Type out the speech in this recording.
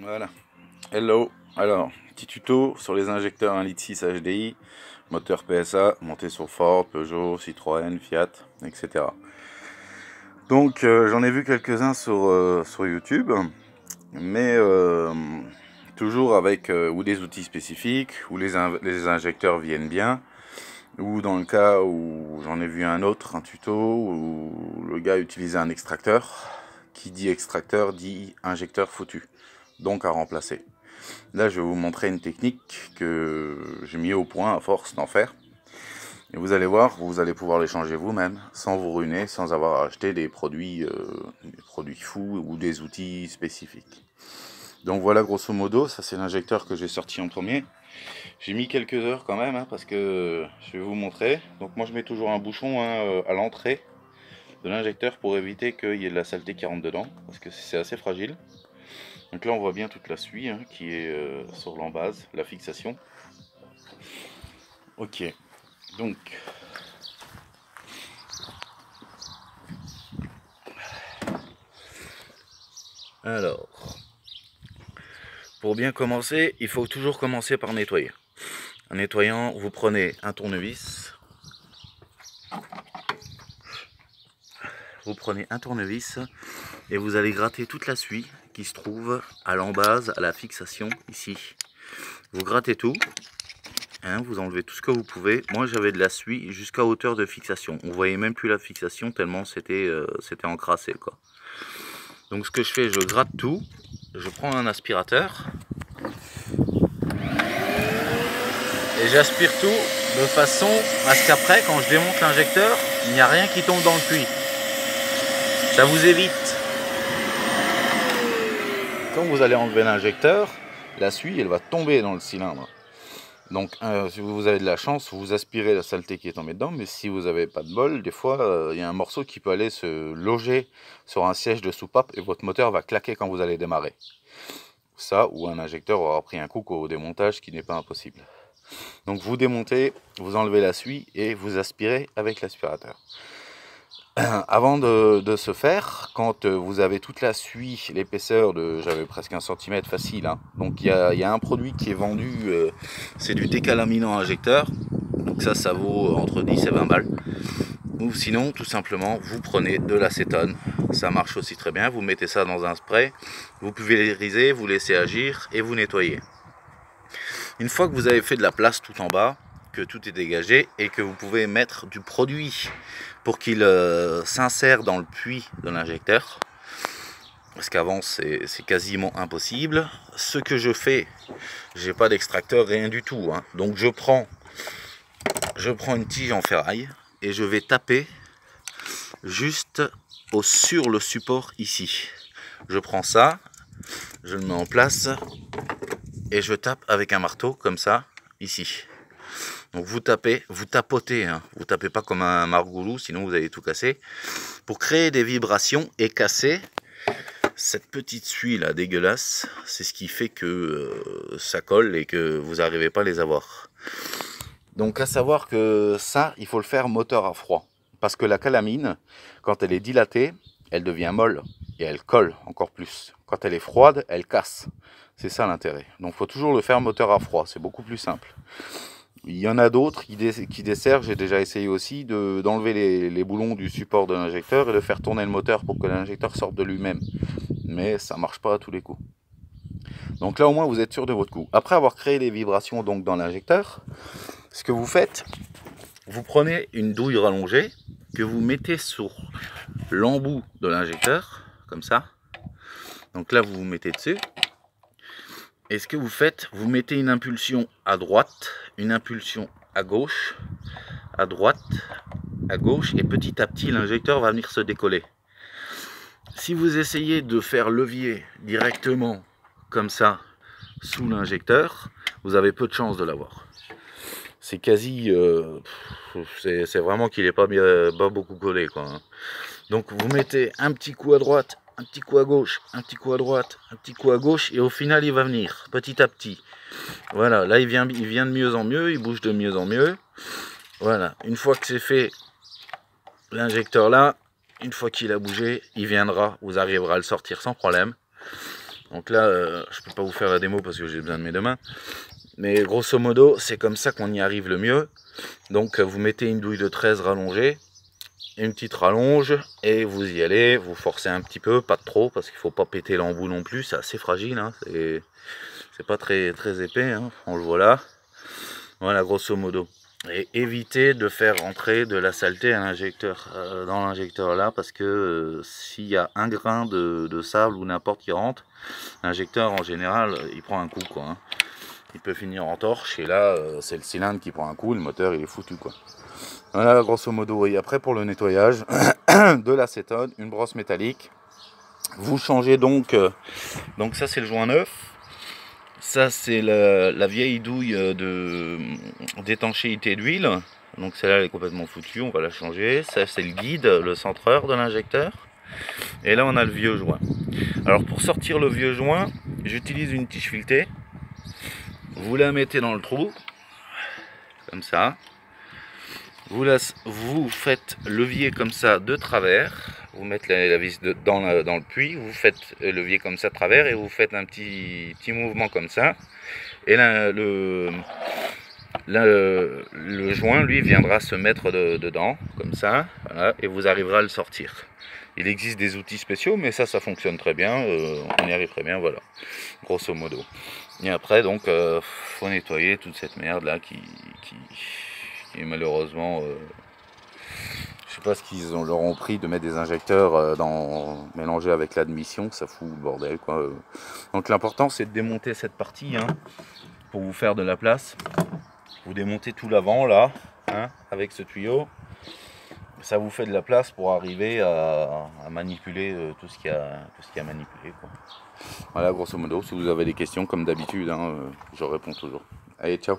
Voilà. Hello. Alors, petit tuto sur les injecteurs 1,6 litre HDI, moteur PSA, monté sur Ford, Peugeot, Citroën, Fiat, etc. Donc, j'en ai vu quelques-uns sur YouTube, mais toujours avec ou des outils spécifiques, où les injecteurs viennent bien, ou dans le cas où j'en ai vu un tuto, où le gars utilisait un extracteur. Qui dit extracteur dit injecteur foutu, donc à remplacer. Là, je vais vous montrer une technique que j'ai mis au point à force d'en faire. Et vous allez voir, vous allez pouvoir les changer vous-même, sans vous ruiner, sans avoir à acheter des produits fous ou des outils spécifiques. Donc voilà, grosso modo, ça c'est l'injecteur que j'ai sorti en premier. J'ai mis quelques heures quand même, parce que je vais vous montrer. Donc moi je mets toujours un bouchon à l'entrée de l'injecteur pour éviter qu'il y ait de la saleté qui rentre dedans, parce que c'est assez fragile. Donc là on voit bien toute la suie qui est sur l'embase, la fixation. Ok, donc alors pour bien commencer, il faut toujours commencer par nettoyer. En nettoyant, vous prenez un tournevis. Et vous allez gratter toute la suie qui se trouve à l'embase, à la fixation ici. Vous grattez tout, vous enlevez tout ce que vous pouvez. Moi j'avais de la suie jusqu'à hauteur de fixation. On voyait même plus la fixation tellement c'était encrassé quoi. Donc ce que je fais, je gratte tout, je prends un aspirateur et j'aspire tout de façon à ce qu'après quand je démonte l'injecteur, il n'y a rien qui tombe dans le puits. Ça vous évite. Quand vous allez enlever l'injecteur, la suie elle va tomber dans le cylindre. Donc si vous avez de la chance, vous aspirez la saleté qui est tombée dedans, mais si vous n'avez pas de bol, des fois il y a un morceau qui peut aller se loger sur un siège de soupape et votre moteur va claquer quand vous allez démarrer. Ça, ou un injecteur aura pris un coup au démontage qui n'est pas impossible. Donc vous démontez, vous enlevez la suie et vous aspirez avec l'aspirateur. Avant de se faire, quand vous avez toute la suie, l'épaisseur de, j'avais presque 1 centimètre facile, donc il y a un produit qui est vendu, c'est du décalaminant injecteur, donc ça vaut entre 10 et 20 balles. Ou sinon, tout simplement, vous prenez de l'acétone, ça marche aussi très bien, vous mettez ça dans un spray, vous pulvérisez, vous laissez agir et vous nettoyez. Une fois que vous avez fait de la place tout en bas, que tout est dégagé et que vous pouvez mettre du produit pour qu'il s'insère dans le puits de l'injecteur, parce qu'avant c'est quasiment impossible. Ce que je fais, j'ai pas d'extracteur, rien du tout, donc je prends une tige en ferraille et je vais taper juste sur le support ici. Je prends ça, je le mets en place et je tape avec un marteau comme ça ici. Donc vous tapez, vous tapotez, vous tapez pas comme un margoulou, sinon vous allez tout casser, pour créer des vibrations et casser cette petite suie là dégueulasse. C'est ce qui fait que ça colle et que vous n'arrivez pas à les avoir. Donc à savoir que ça, il faut le faire moteur à froid, parce que la calamine, quand elle est dilatée, elle devient molle et elle colle encore plus. Quand elle est froide, elle casse. C'est ça l'intérêt. Donc il faut toujours le faire moteur à froid, c'est beaucoup plus simple. Il y en a d'autres qui desservent, j'ai déjà essayé aussi, d'enlever les boulons du support de l'injecteur et de faire tourner le moteur pour que l'injecteur sorte de lui-même. Mais ça ne marche pas à tous les coups. Donc là au moins vous êtes sûr de votre coup. Après avoir créé les vibrations donc dans l'injecteur, ce que vous faites, vous prenez une douille rallongée que vous mettez sur l'embout de l'injecteur, comme ça. Donc là vous vous mettez dessus. Et ce que vous faites, vous mettez une impulsion à droite, une impulsion à gauche, à droite, à gauche, et petit à petit l'injecteur va venir se décoller. Si vous essayez de faire levier directement comme ça sous l'injecteur, vous avez peu de chances de l'avoir. C'est quasi, c'est vraiment qu'il n'est pas beaucoup collé quoi. Donc vous mettez un petit coup à droite, un petit coup à gauche, un petit coup à droite, un petit coup à gauche, et au final il va venir petit à petit. Voilà, là il vient de mieux en mieux, il bouge de mieux en mieux. Voilà, une fois que c'est fait, l'injecteur là, une fois qu'il a bougé, il viendra, vous arriverez à le sortir sans problème. Donc là, je peux pas vous faire la démo parce que j'ai besoin de mes deux mains. Mais grosso modo, c'est comme ça qu'on y arrive le mieux. Donc vous mettez une douille de 13 rallongée, une petite rallonge, et vous y allez, vous forcez un petit peu, pas trop, parce qu'il faut pas péter l'embout non plus, c'est assez fragile, hein, c'est pas très épais, hein, on le voit là. Voilà, grosso modo. Et évitez de faire rentrer de la saleté à l'injecteur, dans l'injecteur là, parce que s'il y a un grain de sable ou n'importe qui rentre, l'injecteur en général il prend un coup quoi, hein. Il peut finir en torche et là c'est le cylindre qui prend un coup, le moteur il est foutu quoi. Voilà grosso modo. Et après pour le nettoyage de l'acétone, une brosse métallique. Vous changez donc ça c'est le joint neuf. Ça c'est la vieille douille d'étanchéité d'huile. Donc celle-là elle est complètement foutue, on va la changer. Ça c'est le guide, le centreur de l'injecteur. Et là on a le vieux joint. Alors pour sortir le vieux joint, j'utilise une tige filetée. Vous la mettez dans le trou, comme ça. Vous faites levier comme ça de travers. Vous mettez la vis dans le puits, vous faites levier comme ça de travers et vous faites un petit mouvement comme ça. Et là, le joint, lui, viendra se mettre dedans, comme ça, voilà, et vous arriverez à le sortir. Il existe des outils spéciaux, mais ça fonctionne très bien, on y arrive très bien, voilà, grosso modo. Et après, donc, faut nettoyer toute cette merde là qui est malheureusement... je sais pas ce qu'ils leur ont pris de mettre des injecteurs mélangés avec l'admission, ça fout le bordel quoi. Donc l'important c'est de démonter cette partie hein, pour vous faire de la place. Vous démontez tout l'avant là, hein, avec ce tuyau. Ça vous fait de la place pour arriver à manipuler tout ce qu'il y a à manipuler quoi. Voilà grosso modo, si vous avez des questions comme d'habitude, hein, je réponds toujours. Allez ciao.